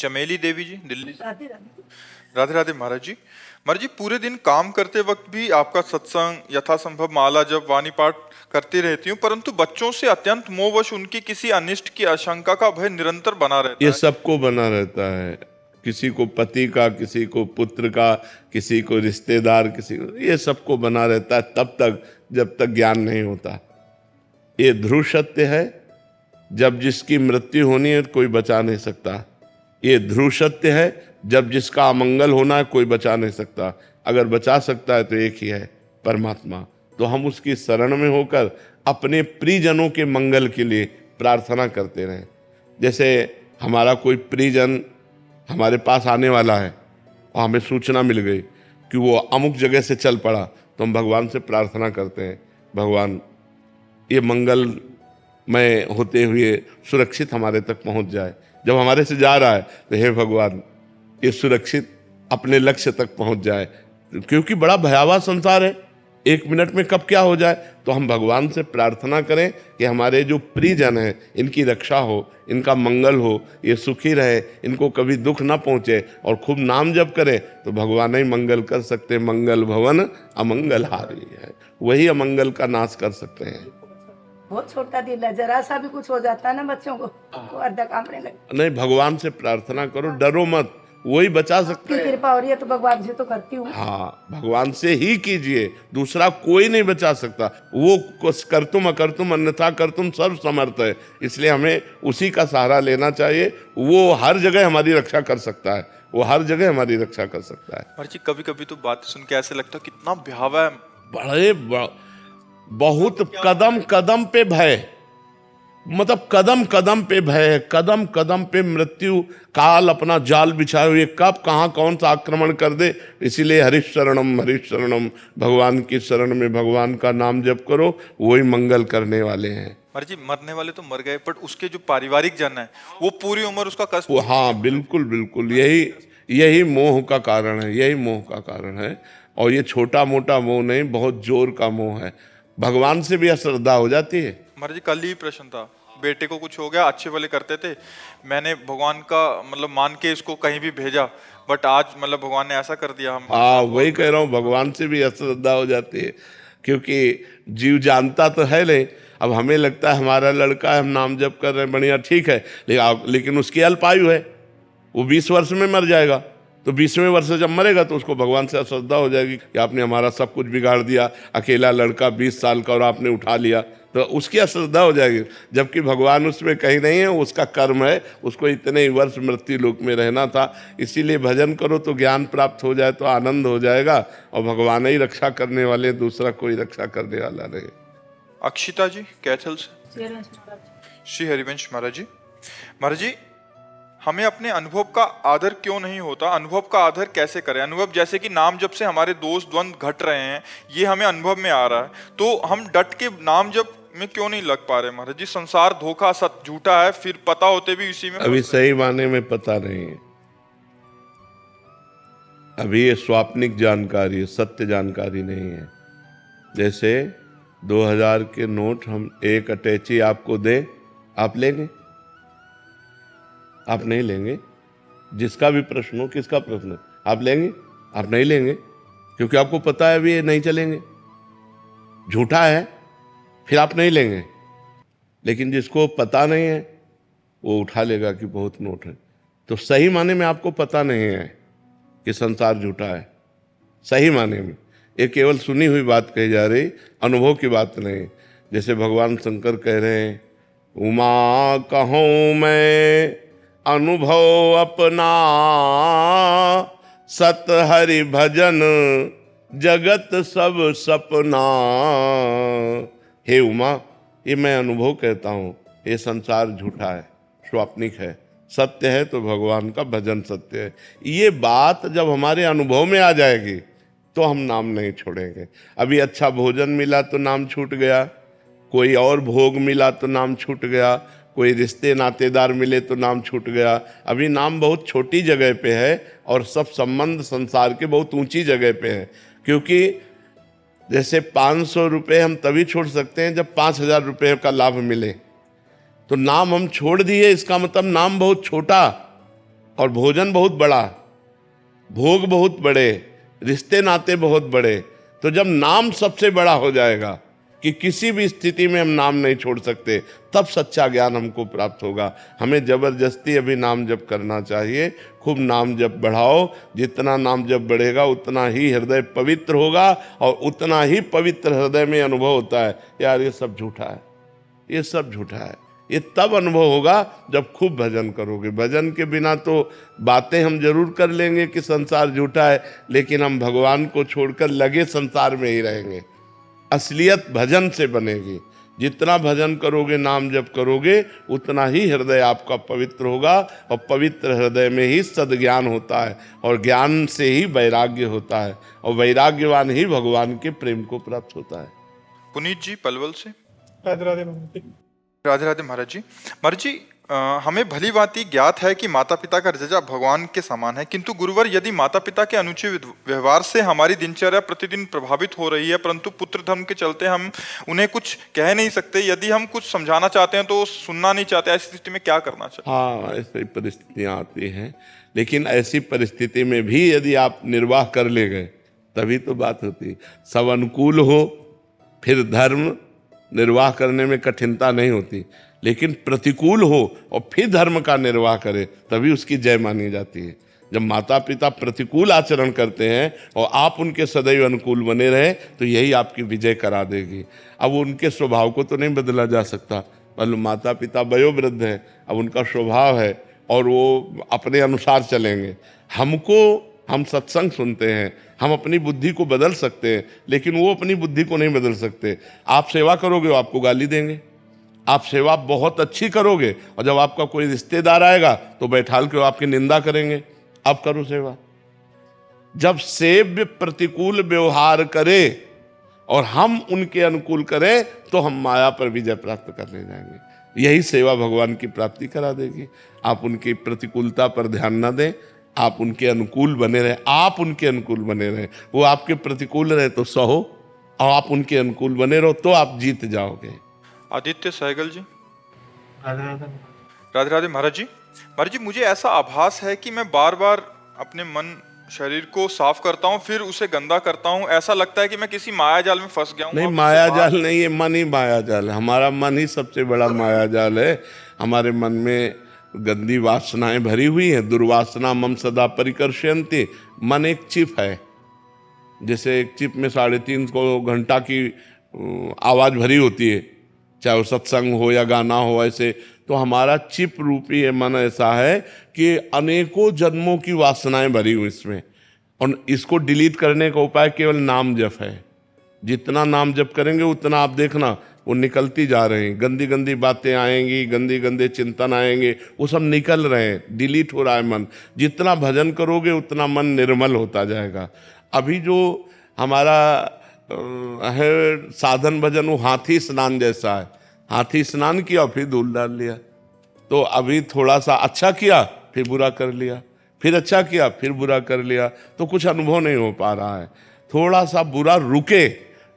चमेली देवी जी, दिल्ली से। राधे राधे। राधे राधे महाराज जी। महाराज जी, पूरे दिन काम करते वक्त भी आपका सत्संग, यथासंभव माला जप, वाणी पाठ करती रहती हूँ, परंतु बच्चों से अत्यंत मोहवश उनकी किसी अनिष्ट की आशंका का भय निरंतर बना रहता ये है। सबको बना रहता है, किसी को पति का, किसी को पुत्र का, किसी को रिश्तेदार, किसी को, ये सबको बना रहता है तब तक जब तक ज्ञान नहीं होता। ये ध्रुव सत्य है, जब जिसकी मृत्यु होनी है कोई बचा नहीं सकता। ये ध्रुव सत्य है, जब जिसका अमंगल होना है कोई बचा नहीं सकता। अगर बचा सकता है तो एक ही है, परमात्मा। तो हम उसकी शरण में होकर अपने प्रियजनों के मंगल के लिए प्रार्थना करते रहें। जैसे हमारा कोई प्रियजन हमारे पास आने वाला है और हमें सूचना मिल गई कि वो अमुक जगह से चल पड़ा, तो हम भगवान से प्रार्थना करते हैं, भगवान ये मंगलमय होते हुए सुरक्षित हमारे तक पहुंच जाए। जब हमारे से जा रहा है तो हे भगवान ये सुरक्षित अपने लक्ष्य तक पहुंच जाए, क्योंकि बड़ा भयावह संसार है, एक मिनट में कब क्या हो जाए। तो हम भगवान से प्रार्थना करें कि हमारे जो प्रियजन हैं इनकी रक्षा हो, इनका मंगल हो, ये सुखी रहे, इनको कभी दुख ना पहुंचे, और खूब नाम जप करें तो भगवान ही मंगल कर सकते। मंगल भवन अमंगल हारी है, वही अमंगल का नाश कर सकते हैं। बहुत छोटा दिल है, जरा सा भी कुछ हो जाता है ना बच्चों को तो अर्धा कांपने लगता। नहीं, भगवान से प्रार्थना करो, डरो मत, वही बचा सकते की हैं। कृपा हो रही है तो भगवान से तो करती हूँ। हाँ, भगवान से ही कीजिए, दूसरा कोई नहीं बचा सकता। वो कर्तुम अकर्तुम अन्यथा कर्तुम सर्व समर्थ है, इसलिए हमें उसी का सहारा लेना चाहिए। वो हर जगह हमारी रक्षा कर सकता है, वो हर जगह हमारी रक्षा कर सकता है। महाराज जी, कभी कभी तो बात सुन के ऐसे लगता है कितना भयावह है। बहुत कदम कदम पे भय, मतलब कदम कदम पे भय है, कदम कदम पे मृत्यु काल अपना जाल बिछाए हुए, कब कहाँ कौन सा आक्रमण कर दे। इसीलिए हरिश शरणम, भगवान की शरण में भगवान का नाम जप करो, वही मंगल करने वाले हैं। महाराज जी, मरने वाले तो मर गए, बट उसके जो पारिवारिक जन है वो पूरी उम्र उसका कष्ट। हाँ बिल्कुल बिल्कुल, यही मोह का कारण है, यही मोह का कारण है। और ये छोटा मोटा मोह नहीं, बहुत जोर का मोह है। भगवान से भी अश्रद्धा हो जाती है। महाराज जी, कल ही प्रश्न था, बेटे को कुछ हो गया, अच्छे वाले करते थे, मैंने भगवान का मतलब मान के इसको कहीं भी भेजा, बट आज मतलब भगवान ने ऐसा कर दिया। हम हाँ, वही कह रहा हूँ, भगवान से भी अश्रद्धा हो जाती है, क्योंकि जीव जानता तो है नहीं। अब हमें लगता है हमारा लड़का है, हम नाम जप कर रहे हैं, बढ़िया ठीक है, लेकिन उसकी अल्पायु है, वो 20 वर्ष में मर जाएगा। तो 20वें वर्ष जब मरेगा तो उसको भगवान से अश्रद्धा हो जाएगी कि आपने हमारा सब कुछ बिगाड़ दिया, अकेला लड़का 20 साल का और आपने उठा लिया, तो उसकी अश्रद्धा हो जाएगी। जबकि भगवान उसमें कहीं नहीं है, उसका कर्म है, उसको इतने ही वर्ष मृत्यु लोक में रहना था। इसीलिए भजन करो तो ज्ञान प्राप्त हो जाए तो आनंद हो जाएगा, और भगवान ही रक्षा करने वाले, दूसरा कोई रक्षा करने वाला नहीं। अक्षिता जी कैथल से। श्री हरिवंश महाराज जी। महाराज जी, हमें अपने अनुभव का आदर क्यों नहीं होता? अनुभव का आदर कैसे करें? अनुभव जैसे कि नाम जप से हमारे दोष द्वंद्व घट रहे हैं, ये हमें अनुभव में आ रहा है, तो हम डट के नाम जप में क्यों नहीं लग पा रहे? महाराज जी, संसार धोखा, सत झूठा है, फिर पता होते भी इसी में अभी सही माने में पता नहीं है। अभी ये स्वाप्निक जानकारी है, सत्य जानकारी नहीं है। जैसे 2000 के नोट हम एक अटैची आपको दें, आप लेंगे? आप नहीं लेंगे। जिसका भी प्रश्न हो, किसका प्रश्न है, आप लेंगे? आप नहीं लेंगे, क्योंकि आपको पता है अभी ये नहीं चलेंगे, झूठा है, फिर आप नहीं लेंगे। लेकिन जिसको पता नहीं है वो उठा लेगा कि बहुत नोट है। तो सही माने में आपको पता नहीं है कि संसार झूठा है, सही माने में। ये केवल सुनी हुई बात कही जा रही, अनुभव की बात नहीं। जैसे भगवान शंकर कह रहे हैं, उमा कहूँ मैं अनुभव अपना, सत हरि भजन जगत सब सपना। हे उमा, ये मैं अनुभव कहता हूँ, ये संसार झूठा है, स्वाप्निक है, सत्य है तो भगवान का भजन सत्य है। ये बात जब हमारे अनुभव में आ जाएगी तो हम नाम नहीं छोड़ेंगे। अभी अच्छा भोजन मिला तो नाम छूट गया, कोई और भोग मिला तो नाम छूट गया, कोई रिश्ते नातेदार मिले तो नाम छूट गया। अभी नाम बहुत छोटी जगह पे है और सब संबंध संसार के बहुत ऊंची जगह पे है। क्योंकि जैसे 500 रुपये हम तभी छोड़ सकते हैं जब 5000 रुपये का लाभ मिले। तो नाम हम छोड़ दिए, इसका मतलब नाम बहुत छोटा और भोजन बहुत बड़ा, भोग बहुत बड़े, रिश्ते नाते बहुत बड़े। तो जब नाम सबसे बड़ा हो जाएगा कि किसी भी स्थिति में हम नाम नहीं छोड़ सकते, तब सच्चा ज्ञान हमको प्राप्त होगा। हमें जबरदस्ती अभी नाम जप करना चाहिए। खूब नाम जप बढ़ाओ। जितना नाम जप बढ़ेगा उतना ही हृदय पवित्र होगा, और उतना ही पवित्र हृदय में अनुभव होता है, यार ये सब झूठा है, ये सब झूठा है। ये तब अनुभव होगा जब खूब भजन करोगे। भजन के बिना तो बातें हम जरूर कर लेंगे कि संसार झूठा है, लेकिन हम भगवान को छोड़कर लगे संसार में ही रहेंगे। असलियत भजन से बनेगी। जितना भजन करोगे, नाम जप करोगे, उतना ही हृदय आपका पवित्र होगा, और पवित्र हृदय में ही सद्ज्ञान होता है, और ज्ञान से ही वैराग्य होता है, और वैराग्यवान ही भगवान के प्रेम को प्राप्त होता है। पुनीत जी पलवल से। राधे राधे। राधे राधे महाराज जी। महाराज जी, हमें भली भांति ज्ञात है कि माता पिता का रचना भगवान के समान है, किंतु गुरुवर यदि माता पिता के अनुचित व्यवहार से हमारी दिनचर्या प्रतिदिन प्रभावित हो रही है, परंतु पुत्र धर्म के चलते हम उन्हें कुछ कह नहीं सकते, यदि हम कुछ समझाना चाहते हैं तो सुनना नहीं चाहते, ऐसी स्थिति में क्या करना चाहिए? हाँ, ऐसी परिस्थितियाँ आती हैं, लेकिन ऐसी परिस्थिति में भी यदि आप निर्वाह कर ले गए तभी तो बात होती। सब अनुकूल हो फिर धर्म निर्वाह करने में कठिनता नहीं होती, लेकिन प्रतिकूल हो और फिर धर्म का निर्वाह करे तभी उसकी जय मानी जाती है। जब माता पिता प्रतिकूल आचरण करते हैं और आप उनके सदैव अनुकूल बने रहे तो यही आपकी विजय करा देगी। अब उनके स्वभाव को तो नहीं बदला जा सकता, मतलब माता पिता वयोवृद्ध हैं, अब उनका स्वभाव है और वो अपने अनुसार चलेंगे। हम सत्संग सुनते हैं, हम अपनी बुद्धि को बदल सकते हैं, लेकिन वो अपनी बुद्धि को नहीं बदल सकते। आप सेवा करोगे वो आपको गाली देंगे, आप सेवा बहुत अच्छी करोगे और जब आपका कोई रिश्तेदार आएगा तो बैठाल के आपकी निंदा करेंगे। अब करो सेवा। जब सेव्य प्रतिकूल व्यवहार करे और हम उनके अनुकूल करें तो हम माया पर विजय प्राप्त करने जाएंगे। यही सेवा भगवान की प्राप्ति करा देगी। आप उनकी प्रतिकूलता पर ध्यान न दें, आप उनके अनुकूल बने रहे, आप उनके अनुकूल बने रहे। वो आपके प्रतिकूल रहे तो सहो, और आप उनके अनुकूल बने रहो तो आप जीत जाओगे। आदित्य सहगल जी। राधे राधे। राधे राधे महाराज जी। महाराज जी, मुझे ऐसा आभास है कि मैं बार बार अपने मन शरीर को साफ करता हूँ फिर उसे गंदा करता हूँ। ऐसा लगता है कि मैं किसी माया जाल में फंस गया हूँ। नहीं, माया जाल नहीं है, मन ही माया जाल है। हमारा मन ही सबसे बड़ा माया जाल है। हमारे मन में गंदी वासनाएं भरी हुई हैं। दुर्वासना मम सदा परिकर्षयन्ति। मन एक चिप है, जैसे एक चिप में 350 घंटा की आवाज़ भरी होती है, चाहे वो सत्संग हो या गाना हो। ऐसे तो हमारा चिप रूपी है मन ऐसा है कि अनेकों जन्मों की वासनाएं भरी हुई इसमें, और इसको डिलीट करने का उपाय केवल नाम जप है। जितना नाम जप करेंगे उतना आप देखना वो निकलती जा रहे हैं। गंदी गंदी बातें आएंगी, गंदे गंदे चिंतन आएंगे, वो सब निकल रहे हैं, डिलीट हो रहा है मन। जितना भजन करोगे उतना मन निर्मल होता जाएगा। अभी जो हमारा है साधन भजन, वो हाथी स्नान जैसा है। हाथी स्नान किया फिर धूल डाल लिया, तो अभी थोड़ा सा अच्छा किया फिर बुरा कर लिया, फिर अच्छा किया फिर बुरा कर लिया, तो कुछ अनुभव नहीं हो पा रहा है। थोड़ा सा बुरा रुके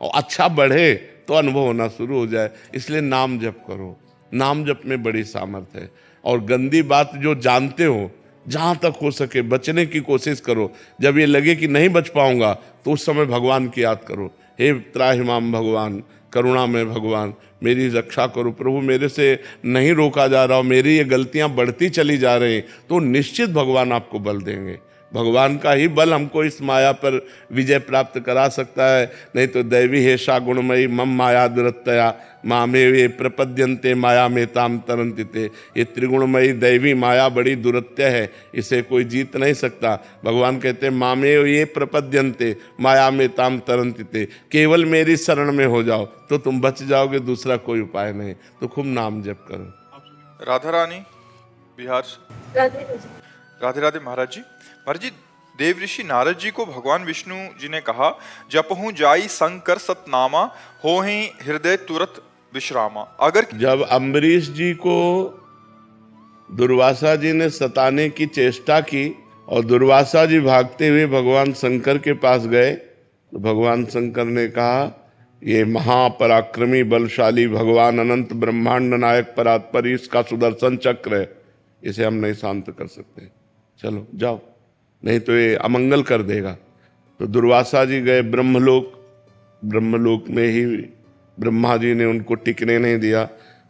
और अच्छा बढ़े तो अनुभव होना शुरू हो जाए। इसलिए नाम जप करो। नाम जप में बड़ी सामर्थ्य है। और गंदी बात जो जानते हो, जहाँ तक हो सके बचने की कोशिश करो। जब ये लगे कि नहीं बच पाऊंगा तो उस समय भगवान की याद करो। हे त्राहिमाम भगवान, करुणा में भगवान, मेरी रक्षा करो प्रभु, मेरे से नहीं रोका जा रहा हो, मेरी ये गलतियां बढ़ती चली जा रही, तो निश्चित भगवान आपको बल देंगे। भगवान का ही बल हमको इस माया पर विजय प्राप्त करा सकता है। नहीं तो दैवी हेषा गुणमयी मम माया दुरत्तया मामे वे प्रपद्यन्ते माया में ताम तरन्ति ते। ये त्रिगुणमयी दैवी माया बड़ी दुरत्य है, इसे कोई जीत नहीं सकता। भगवान कहते हैं मामे ये प्रपद्यन्ते माया में ताम तरन्ति ते। केवल मेरी शरण में हो जाओ तो तुम बच जाओगे, दूसरा कोई उपाय नहीं। तो खूब नाम जप करो। राधा रानी बिहार से। राधे राधे महाराज जी। महाराज जी, देव ऋषि नारद जी को भगवान विष्णु जी ने कहा, जपहूं जाई संकर सतनामा, हो ही हृदय तुरत विश्रामा। अगर जब अम्बरीश जी को दुर्वासा जी ने सताने की चेष्टा की और दुर्वासा जी भागते हुए भगवान शंकर के पास गए, तो भगवान शंकर ने कहा, ये महापराक्रमी बलशाली भगवान अनंत ब्रह्मांड नायक परात्पर, इसका सुदर्शन चक्र है, इसे हम नहीं शांत कर सकते। चलो जाओ, नहीं तो ये अमंगल कर देगा। तो दुर्वासा जी गए ब्रह्मलोक, ब्रह्मलोक में ही ब्रह्मा जी ने उनको टिकने नहीं दिया।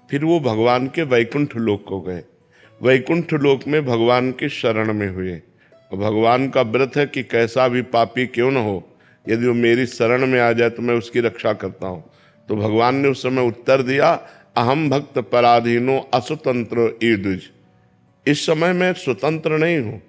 फिर वो भगवान के वैकुंठ लोक को गए। वैकुंठ लोक में भगवान के शरण में हुए। और भगवान का व्रत है कि कैसा भी पापी क्यों न हो, यदि वो मेरी शरण में आ जाए तो मैं उसकी रक्षा करता हूँ। तो भगवान ने उस समय उत्तर दिया, अहम भक्त पराधीनो असुतंत्र ईदुज। इस समय मैं स्वतंत्र नहीं हूँ,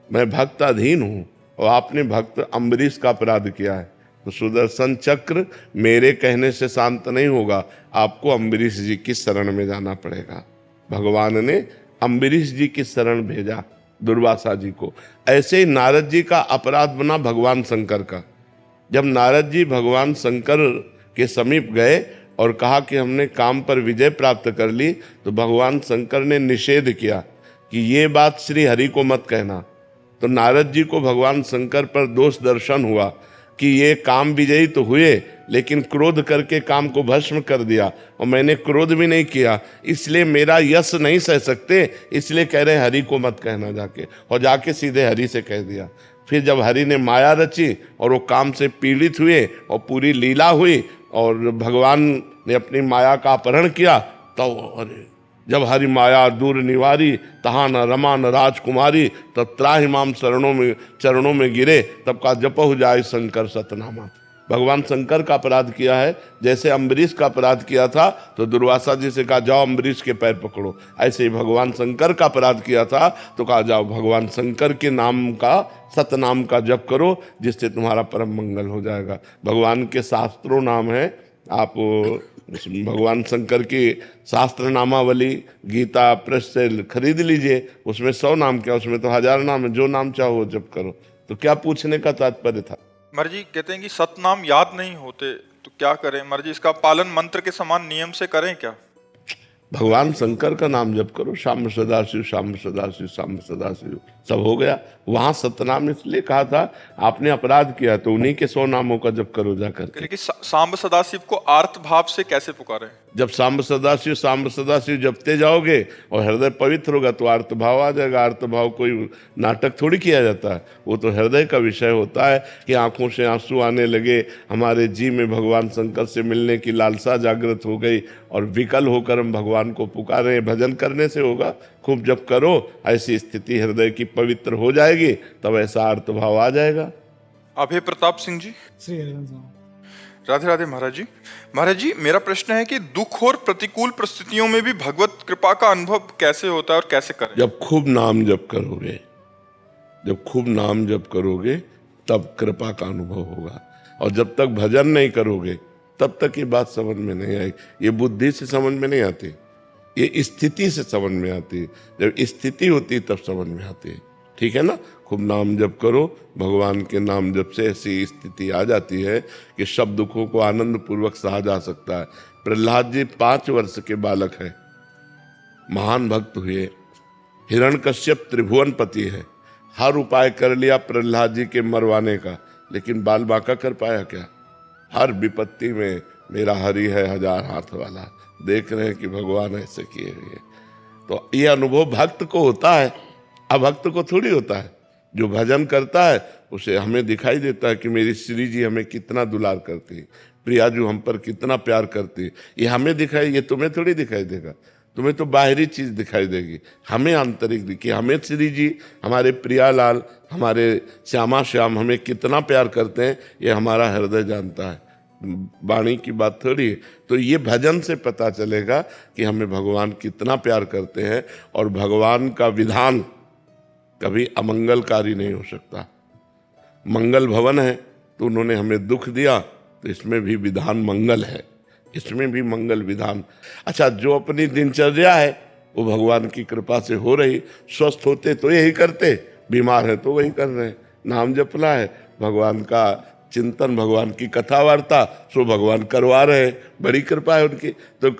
मैं भक्त अधीन हूँ। और आपने भक्त अम्बरीश का अपराध किया है, तो सुदर्शन चक्र मेरे कहने से शांत नहीं होगा, आपको अम्बरीश जी की शरण में जाना पड़ेगा। भगवान ने अम्बरीश जी की शरण भेजा दुर्वासा जी को। ऐसे ही नारद जी का अपराध बना भगवान शंकर का। जब नारद जी भगवान शंकर के समीप गए और कहा कि हमने काम पर विजय प्राप्त कर ली, तो भगवान शंकर ने निषेध किया कि ये बात श्री हरि को मत कहना। तो नारद जी को भगवान शंकर पर दोष दर्शन हुआ कि ये काम विजयी तो हुए, लेकिन क्रोध करके काम को भस्म कर दिया, और मैंने क्रोध भी नहीं किया, इसलिए मेरा यश नहीं सह सकते, इसलिए कह रहे हरि को मत कहना जाके। और जाके सीधे हरि से कह दिया। फिर जब हरि ने माया रची और वो काम से पीड़ित हुए और पूरी लीला हुई और भगवान ने अपनी माया का अपहरण किया, तो जब हरि माया दूर निवारी, तहाँ न रमा न राजकुमारी, तब त्राहि माम चरणों में गिरे, तब का जप हो जाए शंकर सतनामा। भगवान शंकर का अपराध किया है। जैसे अम्बरीश का अपराध किया था तो दुर्वासा जी से कहा जाओ अम्बरीश के पैर पकड़ो, ऐसे ही भगवान शंकर का अपराध किया था तो कहा जाओ भगवान शंकर के नाम का, सतनाम का जप करो, जिससे तुम्हारा परम मंगल हो जाएगा। भगवान के शास्त्रों नाम है, आप भगवान शंकर की शास्त्र नामावली गीता प्रेस से खरीद लीजिए, उसमें 100 नाम क्या, उसमें तो 1000 नाम है, जो नाम चाहो जप करो। तो क्या पूछने का तात्पर्य था? मर जी कहते हैं कि सतनाम याद नहीं होते, तो क्या करें मर जी? इसका पालन मंत्र के समान नियम से करें क्या? भगवान शंकर का नाम जप करो, शाम सदाशिव शाम सदाशिव शाम सदाशिव, सब हो गया। वहां सतनाम इसलिए कहा था, आपने अपराध किया तो उन्हीं के 100 नामों का जप करो जाकर। लेकिन सांब सदाशिव को आर्त भाव से कैसे पुकारें? जब सांब सदाशिव जपते जाओगे और हृदय पवित्र होगा तो आर्त भाव आ जाएगा। आर्त भाव कोई नाटक थोड़ी किया जाता है, वो तो हृदय का विषय होता है कि आंखों से आंसू आने लगे, हमारे जी में भगवान शंकर से मिलने की लालसा जागृत हो गई और विकल होकर हम भगवान को पुकारे। भजन करने से होगा, खूब जप करो, ऐसी स्थिति हृदय की पवित्र हो जाएगी, तब ऐसा आर्त भाव आ जाएगा। अभय प्रताप सिंह जी, श्री हरिवंश। राधे राधे महाराज जी। महाराज जी मेरा प्रश्न है कि दुख और प्रतिकूल परिस्थितियों में भी भगवत कृपा का अनुभव कैसे होता है और कैसे करें? जब खूब नाम जप करोगे, जब खूब नाम जप करोगे तब कृपा का अनुभव होगा। और जब तक भजन नहीं करोगे तब तक ये बात समझ में नहीं आएगी। ये बुद्धि से समझ में नहीं आती, ये स्थिति से समझ में आती है। जब स्थिति होती है तब समझ में आती है। ठीक है ना? खूब नाम जप करो, भगवान के नाम जप से ऐसी स्थिति आ जाती है कि सब दुखों को आनंद पूर्वक सहा जा सकता है। प्रहलाद जी 5 वर्ष के बालक हैं, महान भक्त हुए। हिरण्यकश्यप त्रिभुवनपति है, हर उपाय कर लिया प्रहलाद जी के मरवाने का, लेकिन बाल बांका कर पाया क्या? हर विपत्ति में मेरा हरि है 1000 हाथ वाला। देख रहे हैं कि भगवान ऐसे किए हुए। तो ये अनुभव भक्त को होता है, अभक्त को थोड़ी होता है। जो भजन करता है उसे हमें दिखाई देता है कि मेरी श्री जी हमें कितना दुलार करती है, प्रिया जी हम पर कितना प्यार करती है। ये हमें दिखाई, ये तुम्हें थोड़ी दिखाई देगा। तुम्हें तो बाहरी चीज दिखाई देगी, हमें आंतरिक दिखी। हमें श्री जी, हमारे प्रियालाल, हमारे श्यामा श्याम हमें कितना प्यार करते हैं, ये हमारा हृदय जानता है, वाणी की बात थोड़ी है। तो ये भजन से पता चलेगा कि हमें भगवान कितना प्यार करते हैं। और भगवान का विधान कभी अमंगलकारी नहीं हो सकता। मंगल भवन है तो उन्होंने हमें दुख दिया, तो इसमें भी विधान मंगल है, इसमें भी मंगल विधान। अच्छा, जो अपनी दिनचर्या है वो भगवान की कृपा से हो रही। स्वस्थ होते तो यही करते, बीमार है तो वही कर रहे हैं। नाम जपना है, भगवान का चिंतन, भगवान की कथा वार्ता, सो भगवान करवा रहे हैं। बड़ी कृपा है उनकी। तो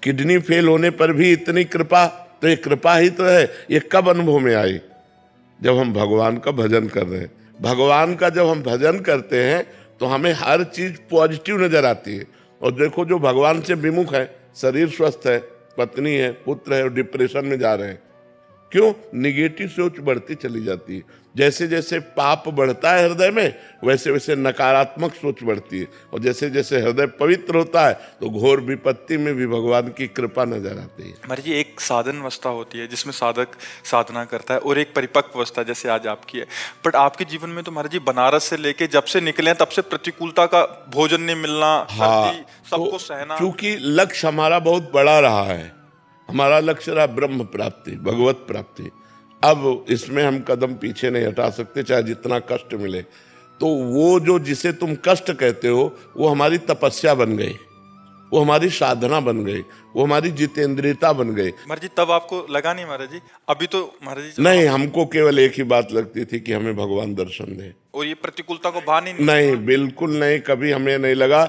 किडनी फेल होने पर भी इतनी कृपा, तो ये कृपा ही तो है। ये कब अनुभव में आई? जब हम भगवान का भजन कर रहे हैं। भगवान का जब हम भजन करते हैं तो हमें हर चीज पॉजिटिव नजर आती है। और देखो, जो भगवान से विमुख है, शरीर स्वस्थ है, पत्नी है, पुत्र है, और डिप्रेशन में जा रहे हैं, क्यों? निगेटिव सोच बढ़ती चली जाती है। जैसे जैसे पाप बढ़ता है हृदय में, वैसे वैसे नकारात्मक सोच बढ़ती है, और जैसे जैसे हृदय पवित्र होता है तो घोर विपत्ति में भी भगवान की कृपा नजर आती है। महाराज जी, एक साधन अवस्था होती है जिसमें साधक साधना करता है, और एक परिपक्व अवस्था जैसे आज आपकी है। बट आपके जीवन में तो महाराज जी बनारस से लेके जब से निकले हैं तब से प्रतिकूलता का, भोजन नहीं मिलना, सर्दी, सबको सहना। चूंकि लक्ष्य हमारा बहुत बड़ा रहा है, हमारा लक्ष्य रहा ब्रह्म प्राप्ति, भगवत प्राप्ति। अब इसमें हम कदम पीछे नहीं हटा सकते, चाहे जितना कष्ट मिले। तो वो जो जिसे तुम कष्ट कहते हो वो हमारी तपस्या बन गई, वो हमारी साधना बन गई, वो हमारी जितेंद्रियता बन गई। महाराज जी तब आपको लगा नहीं महाराज जी? अभी तो महाराज जी नहीं, हमको केवल एक ही बात लगती थी कि हमें भगवान दर्शन दे, और ये प्रतिकूलता को भान ही नहीं, बिल्कुल नहीं, कभी हमें नहीं लगा।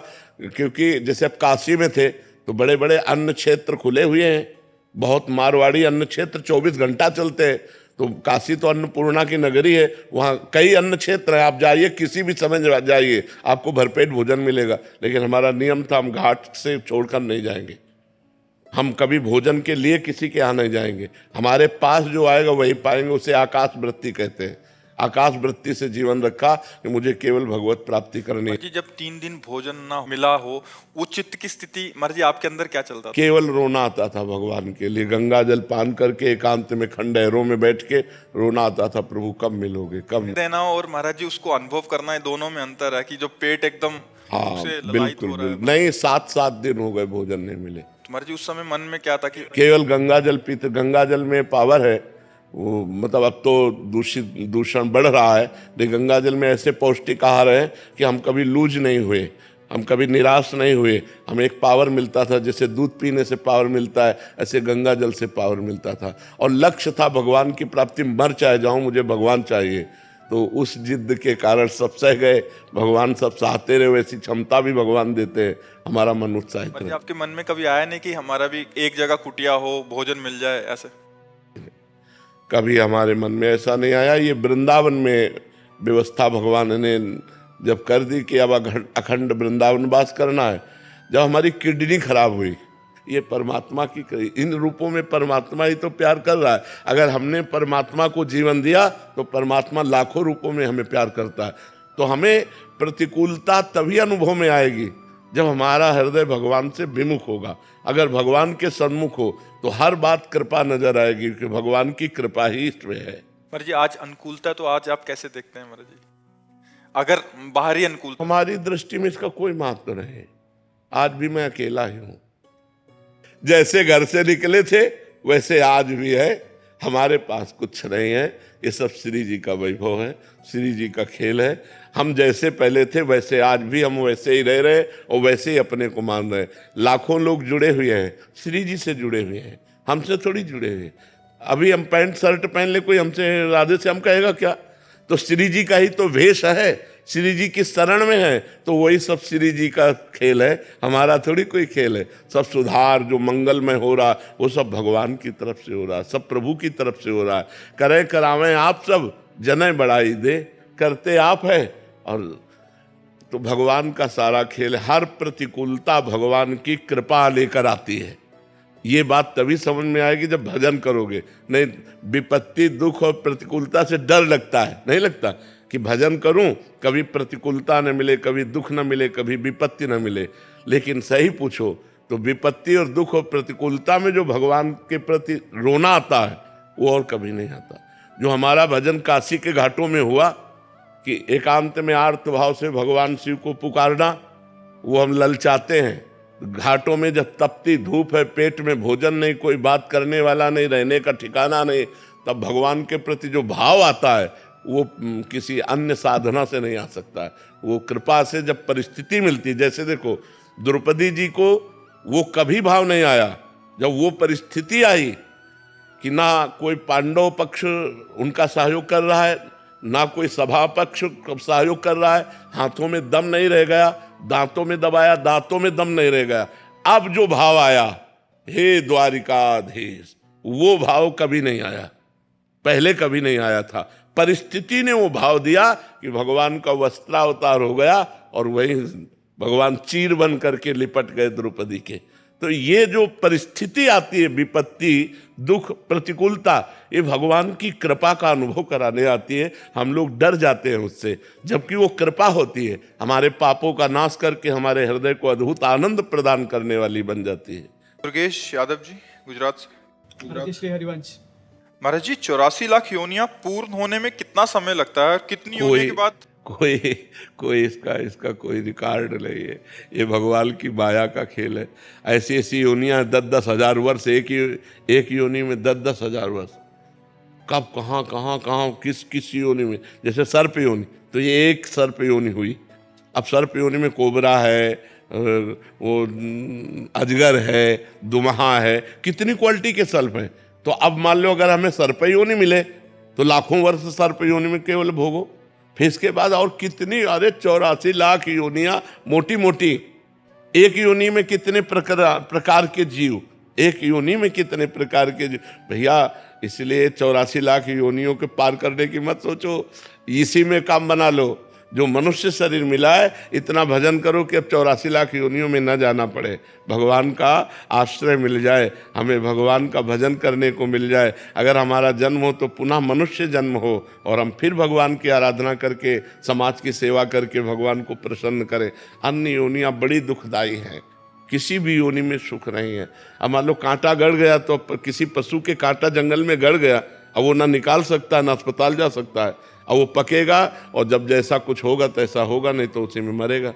क्योंकि जैसे अब काशी में थे तो बड़े बड़े अन्न क्षेत्र खुले हुए हैं, बहुत मारवाड़ी अन्न क्षेत्र 24 घंटा चलते हैं। तो काशी तो अन्नपूर्णा की नगरी है, वहाँ कई अन्न क्षेत्र है, आप जाइए किसी भी समय जाइए आपको भरपेट भोजन मिलेगा। लेकिन हमारा नियम था हम घाट से छोड़कर नहीं जाएंगे, हम कभी भोजन के लिए किसी के यहाँ नहीं जाएंगे, हमारे पास जो आएगा वही पाएंगे। उसे आकाश वृत्ति कहते हैं। आकाश वृत्ति से जीवन रखा कि मुझे केवल भगवत प्राप्ति करनी है। जी जब 3 दिन भोजन ना मिला हो, वो चित्त की स्थिति महाराज जी आपके अंदर क्या चलता था? केवल रोना आता था भगवान के लिए, गंगा जल पान करके एकांत में खंडहरों में बैठ के रोना आता था, प्रभु कब मिलोगे, कब देना और महाराज जी उसको अनुभव करना है, दोनों में अंतर है कि जो पेट एकदम हाँ से ललायित बिल्कुल हो रहा है। बिल्कुल। नहीं, 7 दिन हो गए भोजन नहीं मिले। महाराज जी उस समय मन में क्या था कि केवल गंगा जल पीते, गंगा जल में पावर है वो, मतलब अब तो दूषण बढ़ रहा है, लेकिन गंगा जल में ऐसे पौष्टिक आहार है कि हम कभी लूज नहीं हुए, हम कभी निराश नहीं हुए। हमें एक पावर मिलता था, जैसे दूध पीने से पावर मिलता है ऐसे गंगा जल से पावर मिलता था। और लक्ष्य था भगवान की प्राप्ति, मर चाहे जाऊं मुझे भगवान चाहिए। तो उस जिद्द के कारण सब सह गए, भगवान सब सहते रहे, वैसी क्षमता भी भगवान देते हैं, हमारा मन उत्साहित रहे। आपके मन में कभी आया नहीं कि हमारा भी एक जगह कुटिया हो, भोजन मिल जाए ऐसे? कभी हमारे मन में ऐसा नहीं आया। ये वृंदावन में व्यवस्था भगवान ने जब कर दी कि अब अखंड वृंदावन वास करना है, जब हमारी किडनी खराब हुई, ये परमात्मा की, इन रूपों में परमात्मा ही तो प्यार कर रहा है। अगर हमने परमात्मा को जीवन दिया तो परमात्मा लाखों रूपों में हमें प्यार करता है। तो हमें प्रतिकूलता तभी अनुभव में आएगी जब हमारा हृदय भगवान से विमुख होगा। अगर भगवान के सन्मुख हो तो हर बात कृपा नजर आएगी, कि भगवान की कृपा ही इसमें है। महाराज जी आज अनुकूलता तो आज आप कैसे देखते हैं महाराज जी? अगर बाहरी अनुकूलता, हमारी दृष्टि में इसका कोई महत्व नहीं। आज भी मैं अकेला ही हूं, जैसे घर से निकले थे वैसे आज भी है, हमारे पास कुछ नहीं है। ये सब श्री जी का वैभव है, श्री जी का खेल है। हम जैसे पहले थे वैसे आज भी हम वैसे ही रह रहे और वैसे ही अपने को मान रहे। लाखों लोग जुड़े हुए हैं, श्री जी से जुड़े हुए हैं, हमसे थोड़ी जुड़े हुए। अभी हम पैंट शर्ट पहन ले, कोई हमसे राधे से हम कहेगा क्या? तो श्री जी का ही तो वेश है, श्री जी की शरण में है, तो वही सब श्री जी का खेल है, हमारा थोड़ी कोई खेल है। सब सुधार जो मंगलमय हो रहा वो सब भगवान की तरफ से हो रहा है, सब प्रभु की तरफ से हो रहा है। करें करावें आप सब, जने बढ़ाई दे, करते आप है। और तो भगवान का सारा खेल, हर प्रतिकूलता भगवान की कृपा लेकर आती है। ये बात तभी समझ में आएगी जब भजन करोगे। नहीं, विपत्ति, दुख और प्रतिकूलता से डर लगता है, नहीं लगता कि भजन करूं कभी प्रतिकूलता न मिले, कभी दुख न मिले, कभी विपत्ति न मिले। लेकिन सही पूछो तो विपत्ति और दुख और प्रतिकूलता में जो भगवान के प्रति रोना आता है वो और कभी नहीं आता। जो हमारा भजन काशी के घाटों में हुआ कि एकांत में आर्त भाव से भगवान शिव को पुकारना, वो हम ललचाते हैं। घाटों में जब तपती धूप है, पेट में भोजन नहीं, कोई बात करने वाला नहीं, रहने का ठिकाना नहीं, तब भगवान के प्रति जो भाव आता है वो किसी अन्य साधना से नहीं आ सकता है। वो कृपा से जब परिस्थिति मिलती, जैसे देखो द्रौपदी जी को वो कभी भाव नहीं आया, जब वो परिस्थिति आई कि ना कोई पांडव पक्ष उनका सहयोग कर रहा है, ना कोई सभा पक्ष सहयोग कर रहा है, हाथों में दम नहीं रह गया, दांतों में दबाया, दांतों में दम नहीं रह गया। अब जो भाव आया, हे द्वारिकाधीश, वो भाव कभी नहीं आया, पहले कभी नहीं आया था। परिस्थिति ने वो भाव दिया कि भगवान का वस्त्रावतार हो गया और वही भगवान चीर बन करके लिपट गए द्रौपदी के। तो ये जो परिस्थिति आती है, विपत्ति, दुख, प्रतिकूलता, ये भगवान की कृपा का अनुभव कराने आती है। हम लोग डर जाते हैं उससे, जबकि वो कृपा होती है, हमारे पापों का नाश करके हमारे हृदय को अद्भुत आनंद प्रदान करने वाली बन जाती है। दुर्गेश यादव जी, गुजरात से। श्री हरिवंश। महाराज जी, 84 लाख योनियां पूर्ण होने में कितना समय लगता है? कितनी योनि के बाद? कोई इसका कोई रिकॉर्ड नहीं है। ये भगवान की माया का खेल है। ऐसी ऐसी योनियां 10-10 हजार वर्ष, एक योनि में 10-10 हजार वर्ष, कब कहाँ किस योनि में। जैसे सर्प योनि, तो ये एक सर्प योनि हुई। अब सर्प योनि में कोबरा है, वो अजगर है, दुमहा है, कितनी क्वालिटी के सर्प हैं। तो अब मान लो अगर हमें सर्प योनि मिले तो लाखों वर्ष सर्प योनि में केवल भोगो। फिर इसके बाद और कितनी, अरे 84 लाख योनियां मोटी मोटी। एक योनि में कितने प्रकार के जीव, एक योनि में कितने प्रकार के जीव भैया। इसलिए 84 लाख योनियों के पार करने की मत सोचो, इसी में काम बना लो। जो मनुष्य शरीर मिला है, इतना भजन करो कि अब 84 लाख योनियों में न जाना पड़े, भगवान का आश्रय मिल जाए, हमें भगवान का भजन करने को मिल जाए। अगर हमारा जन्म हो तो पुनः मनुष्य जन्म हो और हम फिर भगवान की आराधना करके, समाज की सेवा करके भगवान को प्रसन्न करें। अन्य योनियाँ बड़ी दुखदायी हैं, किसी भी योनि में सुख नहीं है। अब मान लो कांटा गड़ गया, तो किसी पशु के कांटा जंगल में गड़ गया, अब वो ना निकाल सकता है, ना अस्पताल जा सकता है। अब वो पकेगा और जब जैसा कुछ होगा तैसा होगा, नहीं तो उसी में मरेगा।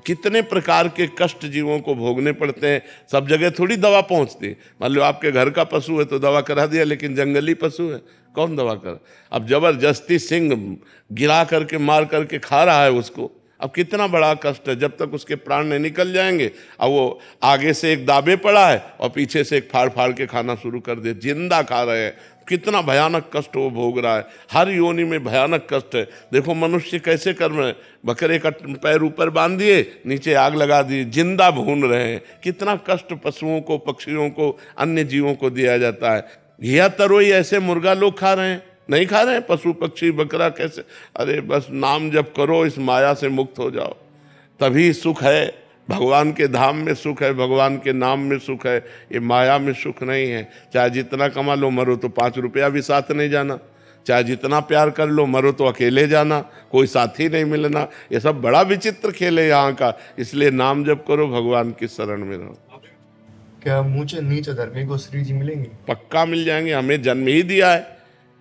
कितने प्रकार के कष्ट जीवों को भोगने पड़ते हैं। सब जगह थोड़ी दवा पहुंचती। मान लो आपके घर का पशु है तो दवा करा दिया, लेकिन जंगली पशु है, कौन दवा कर। अब जबरदस्ती सिंह गिरा करके मार करके खा रहा है उसको, अब कितना बड़ा कष्ट है। जब तक उसके प्राण नहीं निकल जाएंगे, अब वो आगे से एक दाबे पड़ा है और पीछे से एक फाड़ फाड़ के खाना शुरू कर दे, जिंदा खा रहे हैं। कितना भयानक कष्ट वो भोग रहा है। हर योनि में भयानक कष्ट है। देखो मनुष्य कैसे कर रहे हैं, बकरे का पैर ऊपर बांध दिए, नीचे आग लगा दी, जिंदा भून रहे हैं। कितना कष्ट पशुओं को, पक्षियों को, अन्य जीवों को दिया जाता है। घिया तरोई ऐसे मुर्गा लोग खा रहे हैं, नहीं खा रहे हैं पशु पक्षी बकरा कैसे। अरे बस नाम जप करो, इस माया से मुक्त हो जाओ, तभी सुख है। भगवान के धाम में सुख है, भगवान के नाम में सुख है, ये माया में सुख नहीं है। चाहे जितना कमा लो, मरो तो 5 रुपया भी साथ नहीं जाना। चाहे जितना प्यार कर लो, मरो तो अकेले जाना, कोई साथी नहीं मिलना। ये सब बड़ा विचित्र खेल है यहाँ का। इसलिए नाम जप करो, भगवान की शरण में रहो। क्या ऊंचे नीचे धर्मी को श्री जी मिलेंगे? पक्का मिल जाएंगे। हमें जन्म ही दिया है,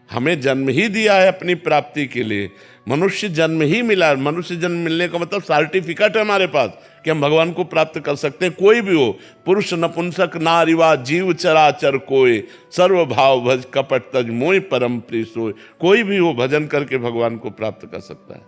हमें जन्म ही दिया है अपनी प्राप्ति के लिए। मनुष्य जन्म ही मिला है। मनुष्य जन्म मिलने का मतलब सर्टिफिकेट है हमारे पास कि हम भगवान को प्राप्त कर सकते हैं। कोई भी हो, पुरुष नपुंसक नारीवा जीव चराचर कोय, सर्व भाव भज कपट तज मोय परम प्रिय सोय। कोई भी हो, भजन करके भगवान को प्राप्त कर सकता है।